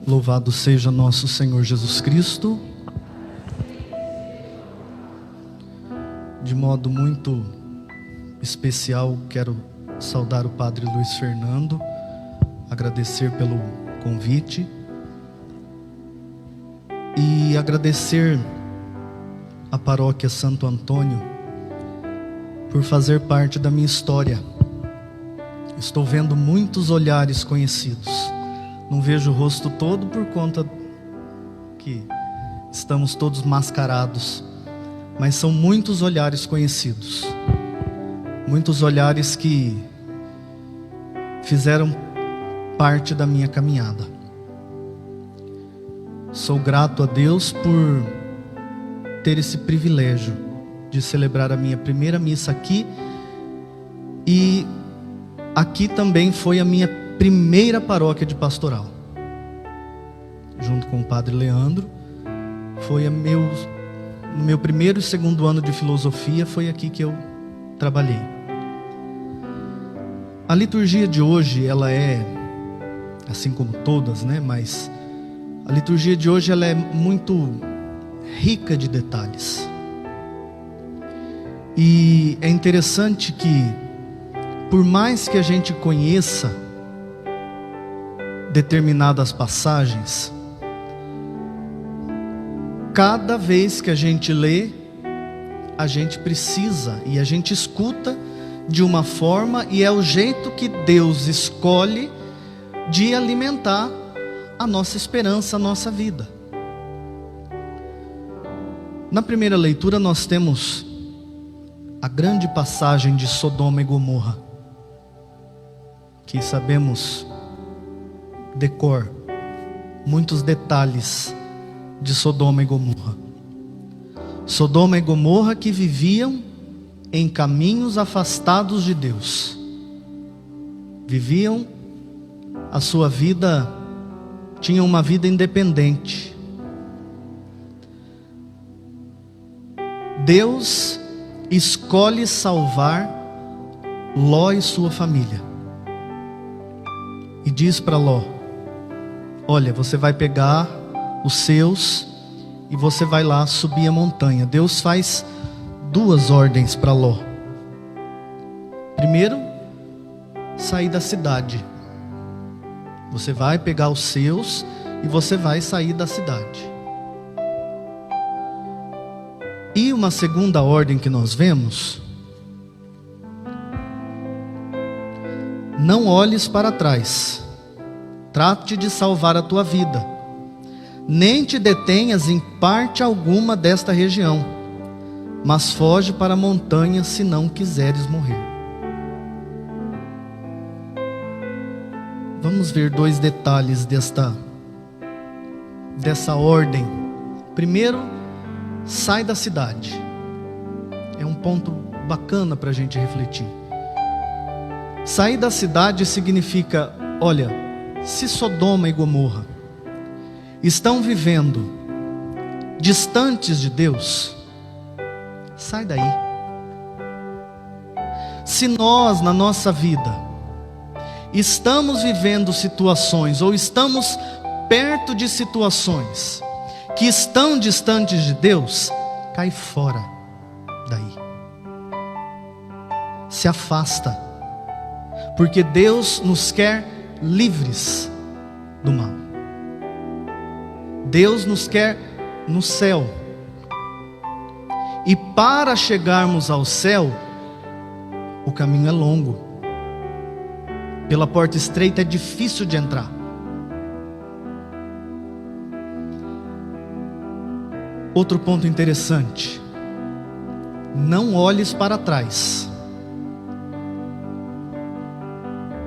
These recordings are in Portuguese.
Louvado seja nosso Senhor Jesus Cristo. De modo muito especial, quero saudar o Padre Luiz Fernando, agradecer pelo convite e agradecer à Paróquia Santo Antônio por fazer parte da minha história. Estou vendo muitos olhares conhecidos. Não vejo o rosto todo por conta que estamos todos mascarados, mas são muitos olhares conhecidos, muitos olhares que fizeram parte da minha caminhada. Sou grato a Deus por ter esse privilégio de celebrar a minha primeira missa aqui, e aqui também foi a minha primeira paróquia de pastoral, junto com o Padre Leandro. Foi no meu primeiro e segundo ano de filosofia, foi aqui que eu trabalhei. A liturgia de hoje, ela é, assim como todas, né? Mas a liturgia de hoje, ela é muito rica de detalhes. E é interessante que, por mais que a gente conheça determinadas passagens, cada vez que a gente lê, a gente precisa e a gente escuta de uma forma, e é o jeito que Deus escolhe de alimentar a nossa esperança, a nossa vida. Na primeira leitura nós temos a grande passagem de Sodoma e Gomorra, que sabemos decor muitos detalhes de Sodoma e Gomorra. Sodoma e Gomorra que viviam em caminhos afastados de Deus, viviam a sua vida, tinham uma vida independente. Deus escolhe salvar Ló e sua família, e diz para Ló: olha, você vai pegar os seus e você vai lá subir a montanha. Deus faz duas ordens para Ló. Primeiro, sair da cidade. Você vai pegar os seus e você vai sair da cidade. E uma segunda ordem que nós vemos: não olhes para trás. Trate de salvar a tua vida, nem te detenhas em parte alguma desta região, mas foge para a montanha se não quiseres morrer. Vamos ver dois detalhes dessa ordem. Primeiro, sai da cidade. É um ponto bacana para a gente refletir. Sair da cidade significa, olha, se Sodoma e Gomorra estão vivendo distantes de Deus, sai daí. Se nós, na nossa vida, estamos vivendo situações, ou estamos perto de situações que estão distantes de Deus, cai fora daí. Se afasta, porque Deus nos quer livres do mal. Deus nos quer no céu. E para chegarmos ao céu, o caminho é longo. Pela porta estreita é difícil de entrar. Outro ponto interessante: não olhes para trás.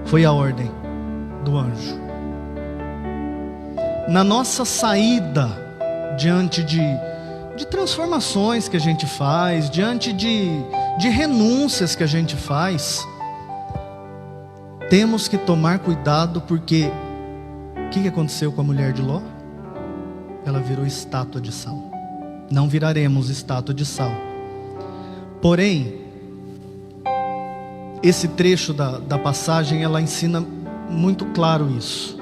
Foi a ordem do anjo. Na nossa saída diante de transformações que a gente faz, diante de renúncias que a gente faz, temos que tomar cuidado, porque o que aconteceu com a mulher de Ló? Ela virou estátua de sal. Não viraremos estátua de sal. Porém, esse trecho da passagem, ela ensina muito claro isso.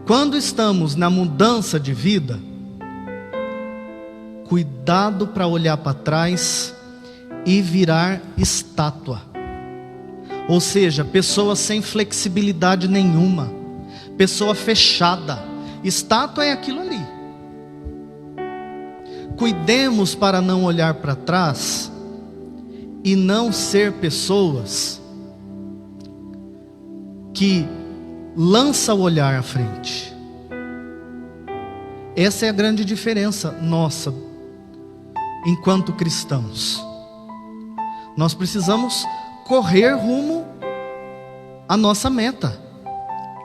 Quando estamos na mudança de vida, cuidado para olhar para trás e virar estátua. Ou seja, pessoa sem flexibilidade nenhuma, pessoa fechada. Estátua é aquilo ali. Cuidemos para não olhar para trás e não ser pessoas que lançam o olhar à frente. Essa é a grande diferença nossa enquanto cristãos. Nós precisamos correr rumo à nossa meta,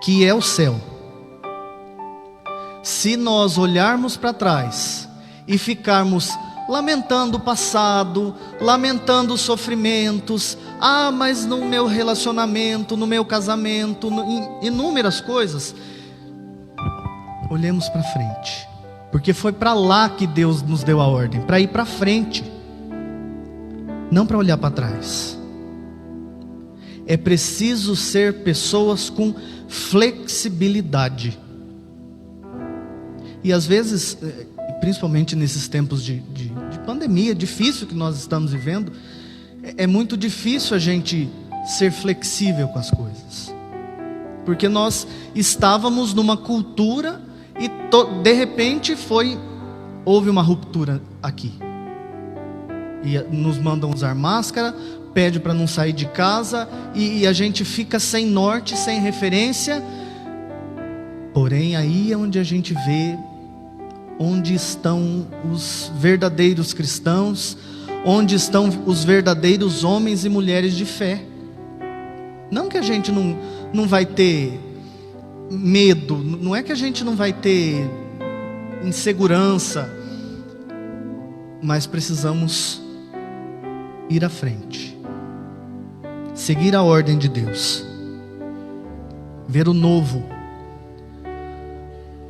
que é o céu. Se nós olharmos para trás e ficarmos lamentando o passado, lamentando os sofrimentos, mas no meu relacionamento, no meu casamento, em inúmeras coisas, olhemos para frente, porque foi para lá que Deus nos deu a ordem, para ir para frente, não para olhar para trás. É preciso ser pessoas com flexibilidade. E às vezes, principalmente nesses tempos de pandemia difícil que nós estamos vivendo, é muito difícil a gente ser flexível com as coisas, porque nós estávamos numa cultura e de repente houve uma ruptura aqui, e nos mandam usar máscara, pede para não sair de casa, e a gente fica sem norte, sem referência. Porém, aí é onde a gente vê onde estão os verdadeiros cristãos, onde estão os verdadeiros homens e mulheres de fé. Não que a gente não vai ter medo, não é que a gente não vai ter insegurança, mas precisamos ir à frente, seguir a ordem de Deus, ver o novo.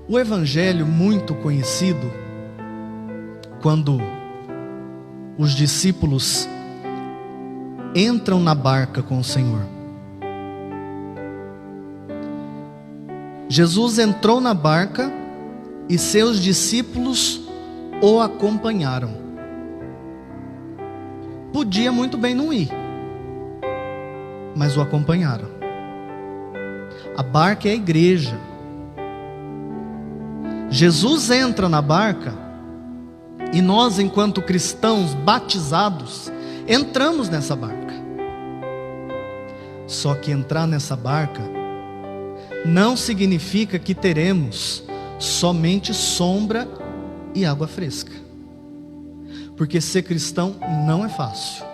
O evangelho muito conhecido, quando os discípulos entram na barca com o Senhor. Jesus entrou na barca e seus discípulos o acompanharam. Podia muito bem não ir, mas o acompanharam. A barca é a igreja. Jesus entra na barca e nós, enquanto cristãos batizados, entramos nessa barca. Só que entrar nessa barca não significa que teremos somente sombra e água fresca, porque ser cristão não é fácil.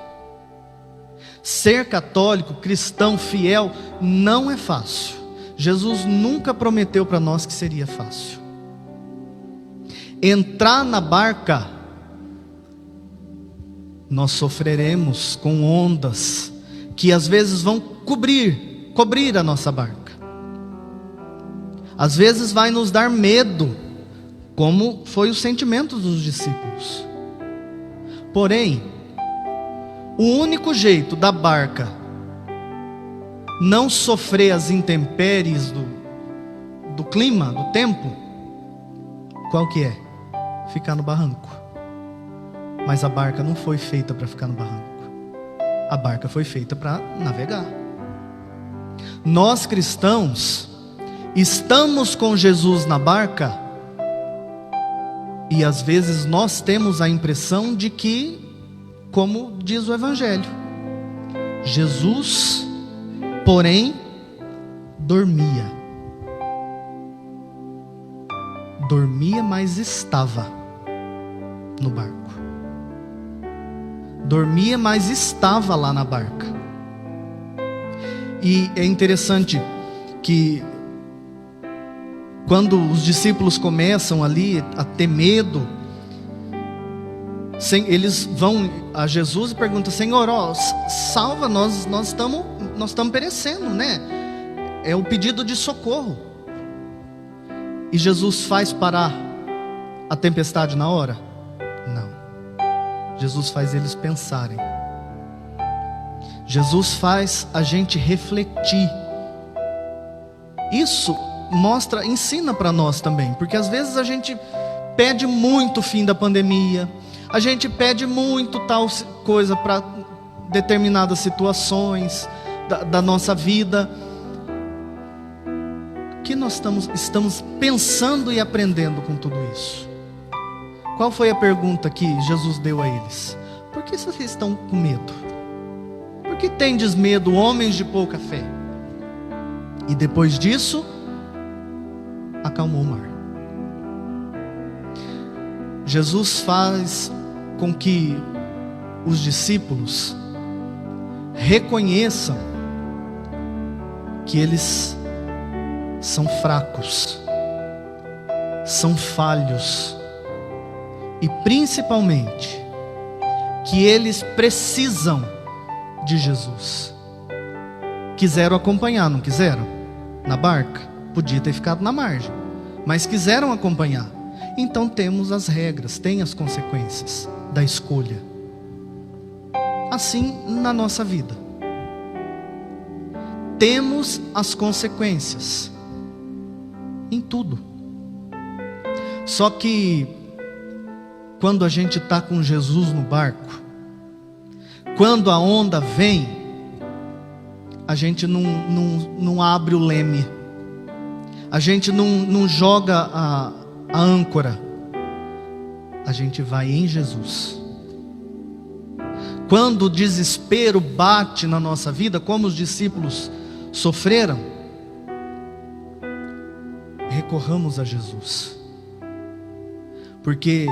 Ser católico, cristão, fiel, não é fácil. Jesus nunca prometeu para nós que seria fácil. Entrar na barca, nós sofreremos com ondas que às vezes vão cobrir a nossa barca. Às vezes vai nos dar medo, como foi o sentimento dos discípulos. Porém, o único jeito da barca não sofrer as intempéries do clima, do tempo, qual que é? Ficar no barranco. Mas a barca não foi feita para ficar no barranco. A barca foi feita para navegar. Nós cristãos estamos com Jesus na barca, e às vezes nós temos a impressão de que, como diz o evangelho, Jesus, porém, dormia, mas estava no barco. Dormia, mas estava lá na barca. E é interessante que quando os discípulos começam ali a ter medo, eles vão a Jesus e perguntam: Senhor, salva, nós estamos perecendo, né? É o pedido de socorro. E Jesus faz parar a tempestade na hora? Não. Jesus faz eles pensarem. Jesus faz a gente refletir. Isso ensina para nós também, porque às vezes a gente pede muito o fim da pandemia, a gente pede muito tal coisa para determinadas situações da nossa vida. O que nós estamos pensando e aprendendo com tudo isso? Qual foi a pergunta que Jesus deu a eles? Por que vocês estão com medo? Por que tendes medo, homens de pouca fé? E depois disso, acalmou o mar. Jesus faz com que os discípulos reconheçam que eles são fracos, são falhos e principalmente que eles precisam de Jesus. Quiseram acompanhar, não quiseram? Na barca? Podia ter ficado na margem, mas quiseram acompanhar. Então temos as regras, tem as consequências da escolha. Assim na nossa vida, temos as consequências em tudo. Só que quando a gente está com Jesus no barco, quando a onda vem, a gente não abre o leme, a gente não joga a âncora, a gente vai em Jesus. Quando o desespero bate na nossa vida, como os discípulos sofreram, recorramos a Jesus, porque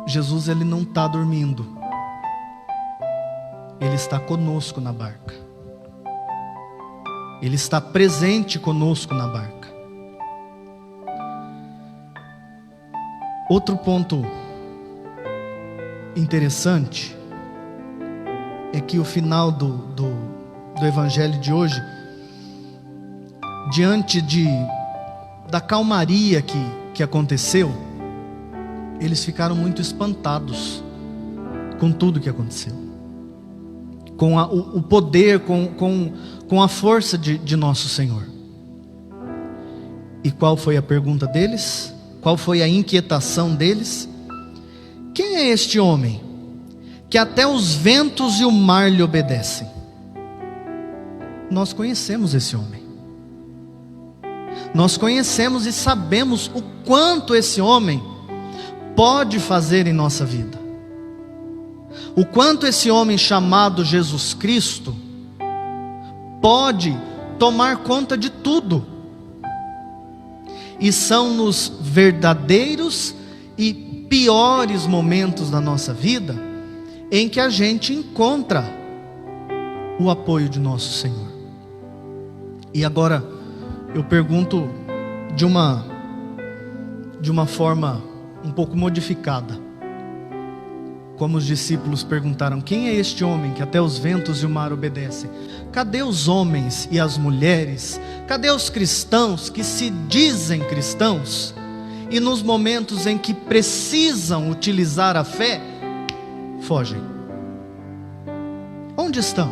Jesus, ele não está dormindo, ele está conosco na barca, ele está presente conosco na barca. Outro ponto interessante é que o final do evangelho de hoje, diante da calmaria que aconteceu, eles ficaram muito espantados com tudo que aconteceu, com o poder, com a força de nosso Senhor. E qual foi a pergunta deles? Qual foi a inquietação deles? Quem é este homem que até os ventos e o mar lhe obedecem? Nós conhecemos esse homem. Nós conhecemos e sabemos o quanto esse homem pode fazer em nossa vida. O quanto esse homem chamado Jesus Cristo pode tomar conta de tudo. E são nos verdadeiros e piores momentos da nossa vida em que a gente encontra o apoio de nosso Senhor. E agora eu pergunto de uma forma um pouco modificada, como os discípulos perguntaram: quem é este homem que até os ventos e o mar obedecem? Cadê os homens e as mulheres? Cadê os cristãos que se dizem cristãos e nos momentos em que precisam utilizar a fé, fogem? Onde estão?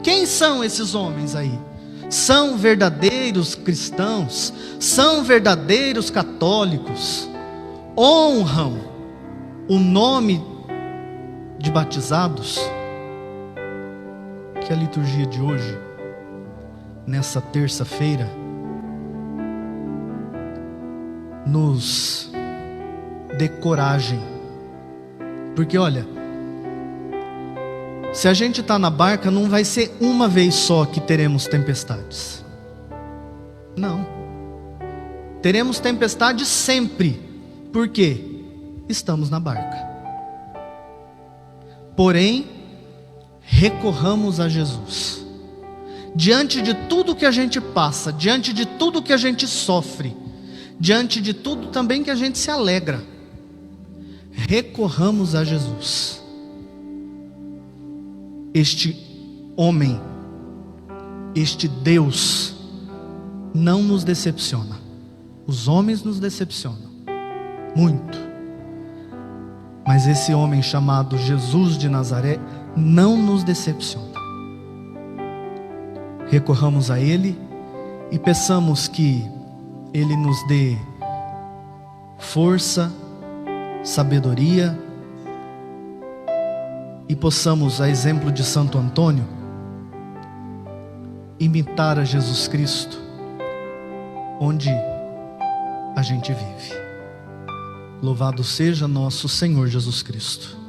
Quem são esses homens aí? São verdadeiros cristãos? São verdadeiros católicos? Honram o nome de batizados? Que a liturgia de hoje, nessa terça-feira, nos dê coragem. Porque olha, se a gente está na barca, não vai ser uma vez só que teremos tempestades. Não. Teremos tempestades sempre. Por quê? Estamos na barca. Porém, recorramos a Jesus. Diante de tudo que a gente passa, diante de tudo que a gente sofre, diante de tudo também que a gente se alegra, recorramos a Jesus. Este homem, este Deus, não nos decepciona. Os homens nos decepcionam muito, mas esse homem chamado Jesus de Nazaré não nos decepciona. Recorramos a Ele e peçamos que Ele nos dê força, sabedoria, e possamos, a exemplo de Santo Antônio, imitar a Jesus Cristo onde a gente vive. Louvado seja nosso Senhor Jesus Cristo.